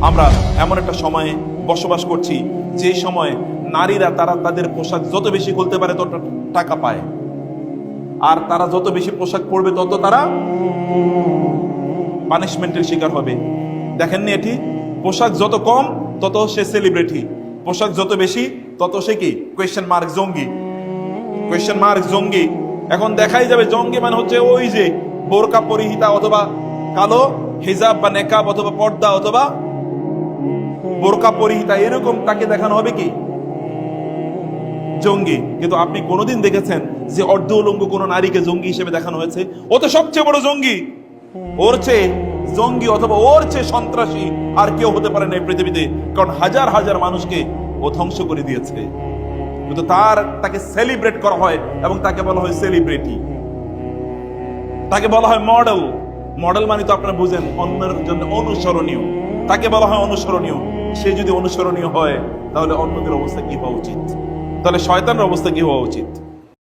আমরা এমন একটা সময়ে বসবাস করছি যে সময়ে নারীরা তারা তাদের পোশাক যত বেশি খুলতে পারে তত টাকা পায়, আর তারা যত বেশি পোশাক পরবে তত তারা পানিশমেন্টের শিকার হবে। দেখেননি এটি? পোশাক যত কম তত সে সেলিব্রিটি, পোশাক যত বেশি তত সে কি কোয়েশ্চেন মার্ক জঙ্গি, কোয়েশ্চেন মার্ক জঙ্গি। এখন দেখাই যাবে জঙ্গি মানে হচ্ছে ওই যে বোরকা পরিহিতা অথবা কালো হিজাব বা নেকাব অথবা পর্দা অথবা বোরকা পরিহিতা, এরকম তাকে দেখানো হবে কি জঙ্গি। কিন্তু আপনি কোনোদিন দেখেছেন যে অর্ধ উলঙ্গ কোন নারীকে জঙ্গি হিসেবে দেখানো হয়েছে? ও তো সবচেয়ে বড় জঙ্গি, ওর চেয়ে জঙ্গি অথবা ওর চেয়ে সন্ত্রাসী আর কেউ হতে পারে না এই পৃথিবীতে, কারণ হাজার হাজার মানুষকে ও ধ্বংস করে দিয়েছে। কিন্তু তাকে সেলিব্রেট করা হয় এবং তাকে বলা হয় সেলিব্রিটি, তাকে বলা হয় মডেল। মডেল মানে তো আপনারা বুঝেন অন্যের জন্য অনুসরণীয়, তাকে বলা হয় অনুসরণীয়। সে যদি অনুসরণীয় হয় তাহলে অন্যদের অবস্থা কি হওয়া উচিত? তাহলে শয়তানের অবস্থা কি হওয়া উচিত?